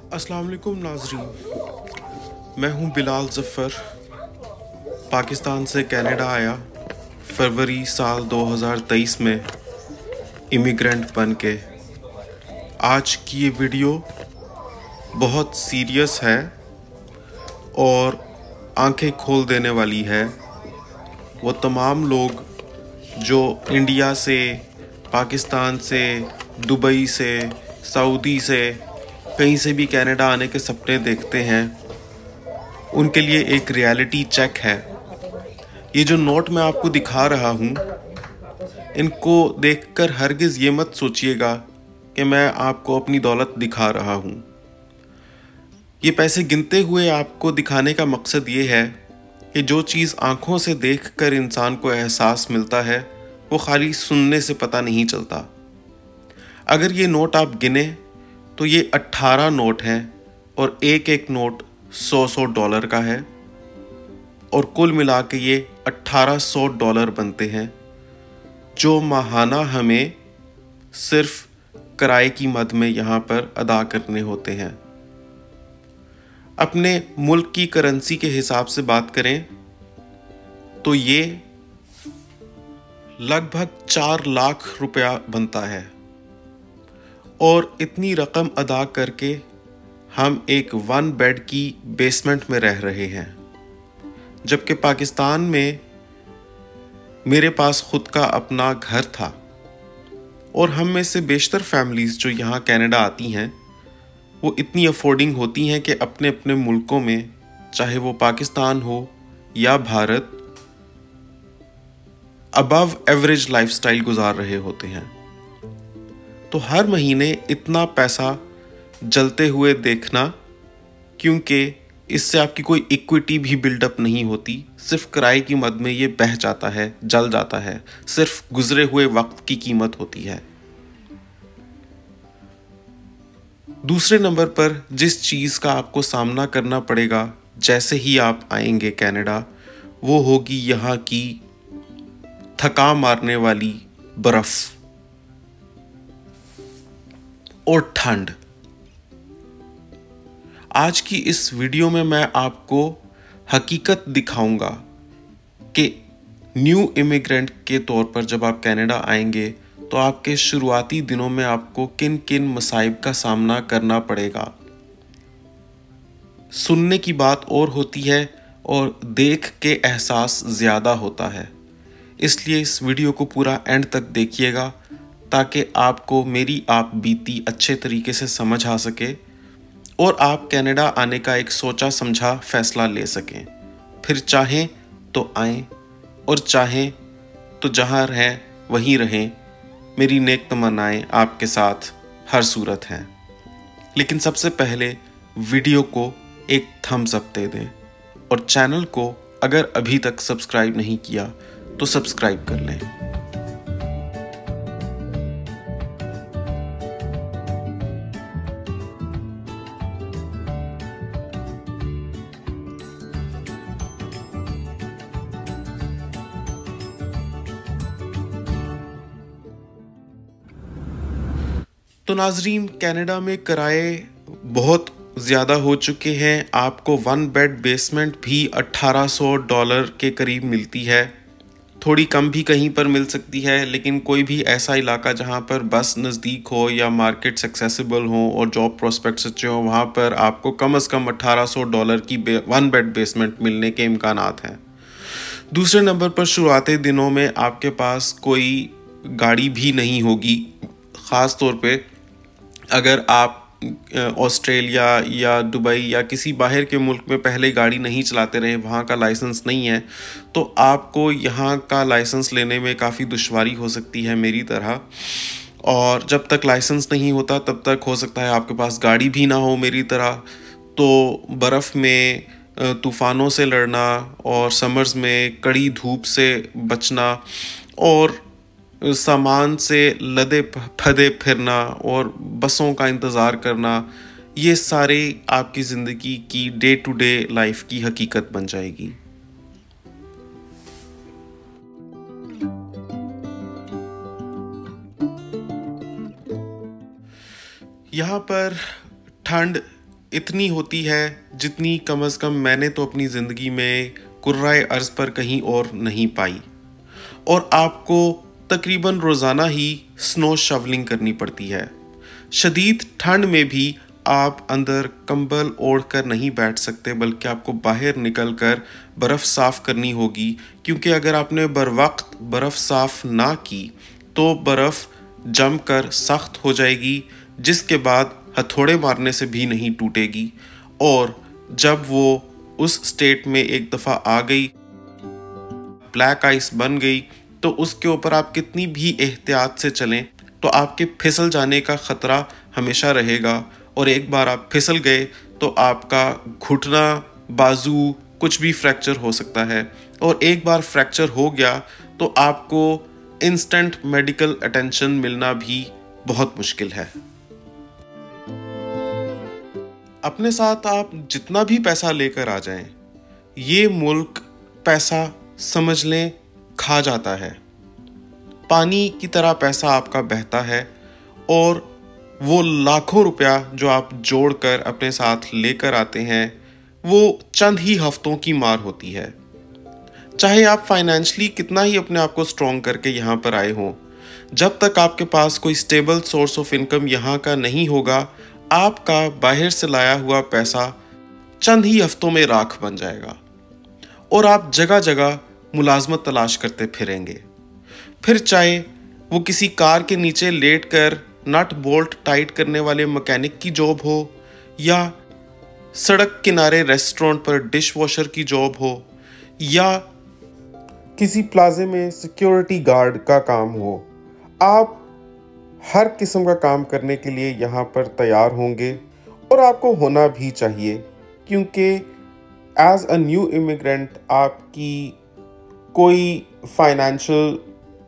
अस्सलाम वालेकुम नाज़रीन, मैं हूं बिलाल ज़फ़र। पाकिस्तान से कनाडा आया फरवरी साल 2023 में इमिग्रेंट बन के। आज की ये वीडियो बहुत सीरियस है और आंखें खोल देने वाली है। वो तमाम लोग जो इंडिया से, पाकिस्तान से, दुबई से, सऊदी से, कहीं से भी कनाडा आने के सपने देखते हैं, उनके लिए एक रियलिटी चेक है। ये जो नोट मैं आपको दिखा रहा हूँ, इनको देखकर हरगिज़ ये मत सोचिएगा कि मैं आपको अपनी दौलत दिखा रहा हूँ। ये पैसे गिनते हुए आपको दिखाने का मकसद ये है कि जो चीज़ आँखों से देखकर इंसान को एहसास मिलता है, वो खाली सुनने से पता नहीं चलता। अगर ये नोट आप गिने तो ये 18 नोट हैं और एक एक नोट $100 का है और कुल मिला के ये $1800 बनते हैं, जो माहाना हमें सिर्फ किराए की मद में यहाँ पर अदा करने होते हैं। अपने मुल्क की करेंसी के हिसाब से बात करें तो ये लगभग 4 लाख रुपया बनता है और इतनी रकम अदा करके हम एक 1 बेड की बेसमेंट में रह रहे हैं, जबकि पाकिस्तान में मेरे पास खुद का अपना घर था। और हम में से बेशतर फैमिलीज़ जो यहाँ कनाडा आती हैं, वो इतनी अफोर्डिंग होती हैं कि अपने अपने मुल्कों में, चाहे वो पाकिस्तान हो या भारत, अबव एवरेज लाइफस्टाइल गुजार रहे होते हैं। तो हर महीने इतना पैसा जलते हुए देखना, क्योंकि इससे आपकी कोई इक्विटी भी बिल्डअप नहीं होती, सिर्फ किराए की मद में ये बह जाता है, जल जाता है, सिर्फ गुजरे हुए वक्त की कीमत होती है। दूसरे नंबर पर जिस चीज़ का आपको सामना करना पड़ेगा जैसे ही आप आएंगे कनाडा, वो होगी यहाँ की थका मारने वाली बर्फ़ और ठंड। आज की इस वीडियो में मैं आपको हकीकत दिखाऊंगा कि न्यू इमिग्रेंट के तौर पर जब आप कनाडा आएंगे तो आपके शुरुआती दिनों में आपको किन किन मसाइब का सामना करना पड़ेगा। सुनने की बात और होती है और देख के एहसास ज़्यादा होता है, इसलिए इस वीडियो को पूरा एंड तक देखिएगा ताकि आपको मेरी आप बीती अच्छे तरीके से समझ आ सके और आप कनाडा आने का एक सोचा समझा फ़ैसला ले सकें। फिर चाहें तो आएं और चाहें तो जहां रहें वहीं रहें। मेरी नेक तमन्नाएं आपके साथ हर सूरत हैं। लेकिन सबसे पहले वीडियो को एक थम्स अप दे दें और चैनल को अगर अभी तक सब्सक्राइब नहीं किया तो सब्सक्राइब कर लें। तो नाजरीन, कनाडा में किराए बहुत ज़्यादा हो चुके हैं। आपको 1 बेड बेसमेंट भी $1800 के करीब मिलती है। थोड़ी कम भी कहीं पर मिल सकती है, लेकिन कोई भी ऐसा इलाका जहां पर बस नज़दीक हो या मार्केट्स एक्सेसिबल हो और जॉब प्रोस्पेक्ट्स अच्छे हो, वहां पर आपको कम से कम $1800 की 1 बेड बेसमेंट मिलने के इम्कानात हैं। दूसरे नंबर पर शुरुआती दिनों में आपके पास कोई गाड़ी भी नहीं होगी, ख़ास तौर पे अगर आप ऑस्ट्रेलिया या दुबई या किसी बाहर के मुल्क में पहले गाड़ी नहीं चलाते रहे, वहाँ का लाइसेंस नहीं है, तो आपको यहाँ का लाइसेंस लेने में काफ़ी दुश्वारी हो सकती है मेरी तरह। और जब तक लाइसेंस नहीं होता तब तक हो सकता है आपके पास गाड़ी भी ना हो मेरी तरह। तो बर्फ़ में तूफ़ानों से लड़ना और समर्स में कड़ी धूप से बचना और सामान से लदे फदे फिरना और बसों का इंतज़ार करना, ये सारे आपकी ज़िंदगी की डे टू डे लाइफ की हकीकत बन जाएगी। यहाँ पर ठंड इतनी होती है जितनी कम से कम मैंने तो अपनी ज़िंदगी में कुर्राए अर्ज़ पर कहीं और नहीं पाई। और आपको तकरीबन रोज़ाना ही स्नो शवलिंग करनी पड़ती है। शदीद ठंड में भी आप अंदर कंबल ओढ़ कर नहीं बैठ सकते, बल्कि आपको बाहर निकल कर बर्फ़ साफ़ करनी होगी, क्योंकि अगर आपने बरवक्त बर्फ़ साफ़ ना की तो बर्फ़ जम कर सख्त हो जाएगी, जिसके बाद हथौड़े मारने से भी नहीं टूटेगी। और जब वो उस स्टेट में एक दफ़ा आ गई, ब्लैक आइस बन गई, तो उसके ऊपर आप कितनी भी एहतियात से चलें तो आपके फिसल जाने का ख़तरा हमेशा रहेगा। और एक बार आप फिसल गए तो आपका घुटना, बाजू, कुछ भी फ्रैक्चर हो सकता है। और एक बार फ्रैक्चर हो गया तो आपको इंस्टेंट मेडिकल अटेंशन मिलना भी बहुत मुश्किल है। अपने साथ आप जितना भी पैसा लेकर आ जाएं, ये मुल्क पैसा समझ लें खा जाता है। पानी की तरह पैसा आपका बहता है, और वो लाखों रुपया जो आप जोड़कर अपने साथ लेकर आते हैं वो चंद ही हफ्तों की मार होती है। चाहे आप फाइनेंशियली कितना ही अपने आप को स्ट्रॉन्ग करके यहाँ पर आए हों, जब तक आपके पास कोई स्टेबल सोर्स ऑफ इनकम यहाँ का नहीं होगा, आपका बाहर से लाया हुआ पैसा चंद ही हफ्तों में राख बन जाएगा और आप जगह जगह मुलाजमत तलाश करते फिरेंगे। फिर चाहे वो किसी कार के नीचे लेटकर नट बोल्ट टाइट करने वाले मैकेनिक की जॉब हो, या सड़क किनारे रेस्टोरेंट पर डिश वॉशर की जॉब हो, या किसी प्लाजे में सिक्योरिटी गार्ड का काम हो, आप हर किस्म का काम करने के लिए यहाँ पर तैयार होंगे। और आपको होना भी चाहिए, क्योंकि एज अ न्यू इमिग्रेंट आपकी कोई फाइनेंशियल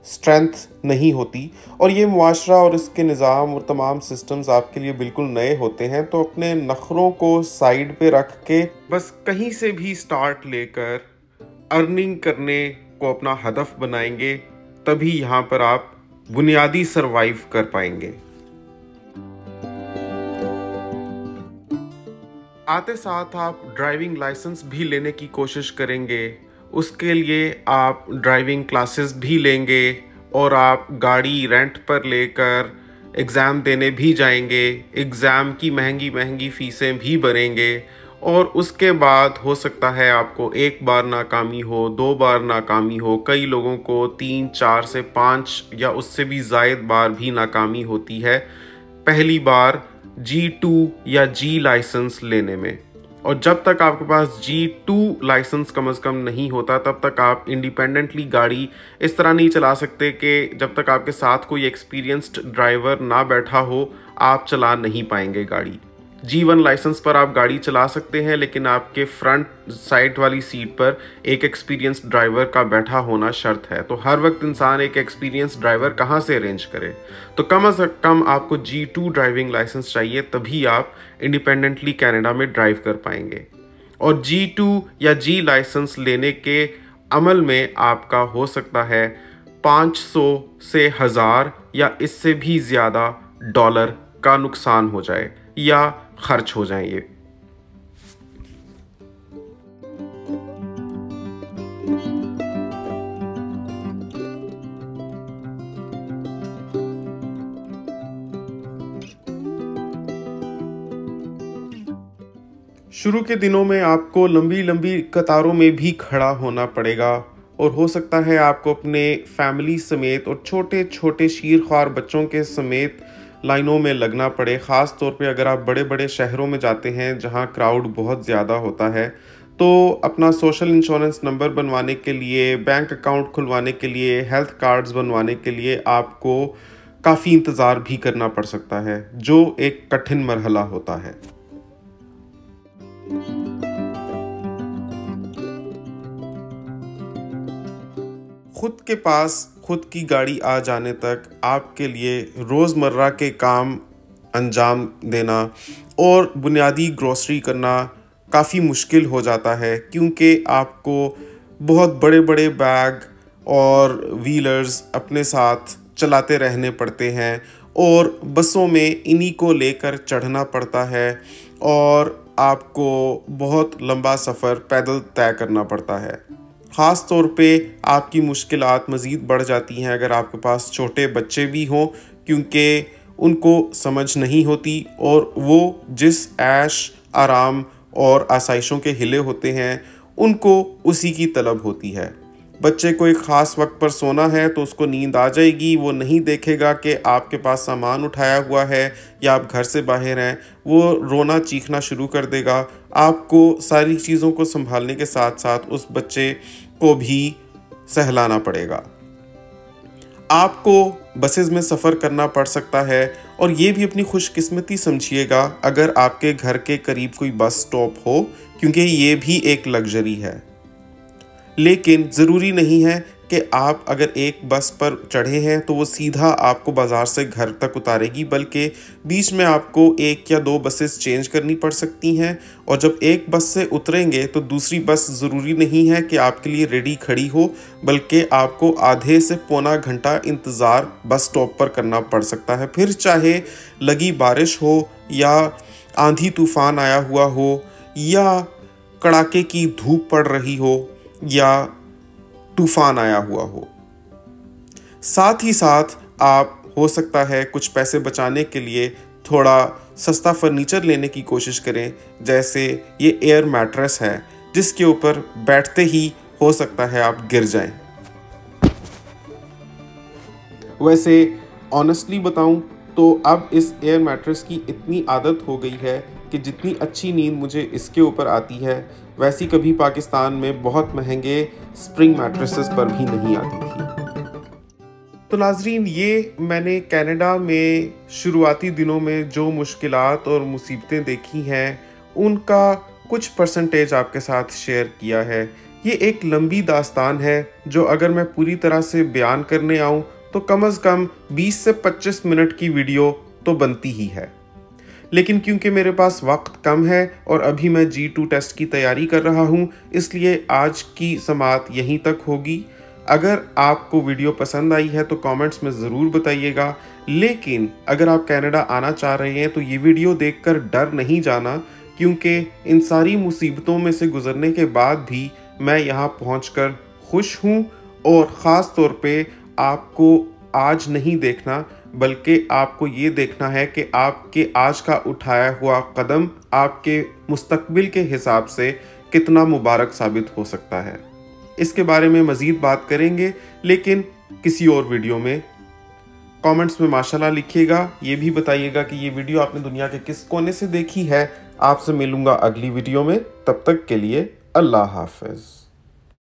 स्ट्रेंथ नहीं होती, और ये मुआशरा और इसके निज़ाम और तमाम सिस्टम्स आपके लिए बिल्कुल नए होते हैं। तो अपने नखरों को साइड पे रख के बस कहीं से भी स्टार्ट लेकर अर्निंग करने को अपना हदफ बनाएंगे, तभी यहाँ पर आप बुनियादी सरवाइव कर पाएंगे। आते साथ आप ड्राइविंग लाइसेंस भी लेने की कोशिश करेंगे। उसके लिए आप ड्राइविंग क्लासेस भी लेंगे और आप गाड़ी रेंट पर लेकर एग्ज़ाम देने भी जाएंगे। एग्ज़ाम की महंगी महंगी फ़ीसें भी भरेंगे, और उसके बाद हो सकता है आपको एक बार नाकामी हो, 2 बार नाकामी हो, कई लोगों को 3, 4 से 5 या उससे भी ज़ायद बार भी नाकामी होती है पहली बार G2 या G लाइसेंस लेने में। और जब तक आपके पास G2 लाइसेंस कम से कम नहीं होता, तब तक आप इंडिपेंडेंटली गाड़ी इस तरह नहीं चला सकते कि जब तक आपके साथ कोई एक्सपीरियंस्ड ड्राइवर ना बैठा हो आप चला नहीं पाएंगे गाड़ी। G1 लाइसेंस पर आप गाड़ी चला सकते हैं, लेकिन आपके फ्रंट साइड वाली सीट पर एक एक्सपीरियंस्ड ड्राइवर का बैठा होना शर्त है। तो हर वक्त इंसान एक एक्सपीरियंस्ड ड्राइवर कहाँ से अरेंज करे? तो कम से कम आपको G2 ड्राइविंग लाइसेंस चाहिए, तभी आप इंडिपेंडेंटली कनाडा में ड्राइव कर पाएंगे। और G2 या G लाइसेंस लेने के अमल में आपका हो सकता है 500 से 1000 या इससे भी ज़्यादा डॉलर का नुकसान हो जाए या खर्च हो जाए। ये शुरू के दिनों में आपको लंबी लंबी कतारों में भी खड़ा होना पड़ेगा, और हो सकता है आपको अपने फैमिली समेत और छोटे छोटे शीरख्वार बच्चों के समेत लाइनों में लगना पड़े। ख़ास तौर पे अगर आप बड़े बड़े शहरों में जाते हैं जहां क्राउड बहुत ज़्यादा होता है, तो अपना सोशल इंश्योरेंस नंबर बनवाने के लिए, बैंक अकाउंट खुलवाने के लिए, हेल्थ कार्ड्स बनवाने के लिए आपको काफ़ी इंतज़ार भी करना पड़ सकता है, जो एक कठिन मरहला होता है। खुद के पास खुद की गाड़ी आ जाने तक आपके लिए रोज़मर्रा के काम अंजाम देना और बुनियादी ग्रोसरी करना काफ़ी मुश्किल हो जाता है, क्योंकि आपको बहुत बड़े बड़े बैग और व्हीलर्स अपने साथ चलाते रहने पड़ते हैं, और बसों में इन्हीं को लेकर चढ़ना पड़ता है। और आपको बहुत लंबा सफ़र पैदल तय करना पड़ता है। ख़ास तौर पे आपकी मुश्किलात मज़ीद बढ़ जाती हैं अगर आपके पास छोटे बच्चे भी हों, क्योंकि उनको समझ नहीं होती और वो जिस ऐश आराम और आसाइशों के हिले होते हैं उनको उसी की तलब होती है। बच्चे को एक ख़ास वक्त पर सोना है तो उसको नींद आ जाएगी, वो नहीं देखेगा कि आपके पास सामान उठाया हुआ है या आप घर से बाहर हैं, वो रोना चीखना शुरू कर देगा। आपको सारी चीज़ों को संभालने के साथ साथ उस बच्चे को भी सहलाना पड़ेगा। आपको बसेस में सफ़र करना पड़ सकता है और ये भी अपनी खुशकिस्मती समझिएगा अगर आपके घर के करीब कोई बस स्टॉप हो, क्योंकि ये भी एक लग्जरी है। लेकिन ज़रूरी नहीं है कि आप अगर एक बस पर चढ़े हैं तो वो सीधा आपको बाज़ार से घर तक उतारेगी, बल्कि बीच में आपको एक या दो बसेस चेंज करनी पड़ सकती हैं। और जब एक बस से उतरेंगे तो दूसरी बस ज़रूरी नहीं है कि आपके लिए रेडी खड़ी हो, बल्कि आपको आधे से पौना घंटा इंतज़ार बस स्टॉप पर करना पड़ सकता है। फिर चाहे लगी बारिश हो या आंधी तूफ़ान आया हुआ हो या कड़ाके की धूप पड़ रही हो या तूफान आया हुआ हो। साथ ही साथ आप हो सकता है कुछ पैसे बचाने के लिए थोड़ा सस्ता फर्नीचर लेने की कोशिश करें, जैसे ये एयर मैट्रेस है जिसके ऊपर बैठते ही हो सकता है आप गिर जाएं। वैसे ऑनेस्टली बताऊं तो अब इस एयर मैट्रेस की इतनी आदत हो गई है कि जितनी अच्छी नींद मुझे इसके ऊपर आती है वैसी कभी पाकिस्तान में बहुत महंगे स्प्रिंग मैट्रेसेस पर भी नहीं आती थी। तो नाजरीन, ये मैंने कनाडा में शुरुआती दिनों में जो मुश्किलात और मुसीबतें देखी हैं उनका कुछ परसेंटेज आपके साथ शेयर किया है। ये एक लंबी दास्तान है जो अगर मैं पूरी तरह से बयान करने आऊँ तो कम से कम 20 से 25 मिनट की वीडियो तो बनती ही है। लेकिन क्योंकि मेरे पास वक्त कम है और अभी मैं G2 टेस्ट की तैयारी कर रहा हूँ, इसलिए आज की समात यहीं तक होगी। अगर आपको वीडियो पसंद आई है तो कमेंट्स में ज़रूर बताइएगा। लेकिन अगर आप कनाडा आना चाह रहे हैं तो ये वीडियो देखकर डर नहीं जाना, क्योंकि इन सारी मुसीबतों में से गुजरने के बाद भी मैं यहाँ पहुँचकर खुश हूँ। और ख़ास तौर पे आपको आज नहीं देखना, बल्कि आपको ये देखना है कि आपके आज का उठाया हुआ कदम आपके मुस्तकबिल के हिसाब से कितना मुबारक साबित हो सकता है। इसके बारे में मज़ीद बात करेंगे, लेकिन किसी और वीडियो में। कमेंट्स में माशाल्लाह लिखिएगा, ये भी बताइएगा कि ये वीडियो आपने दुनिया के किस कोने से देखी है। आपसे मिलूंगा अगली वीडियो में, तब तक के लिए अल्लाह हाफ़िज़।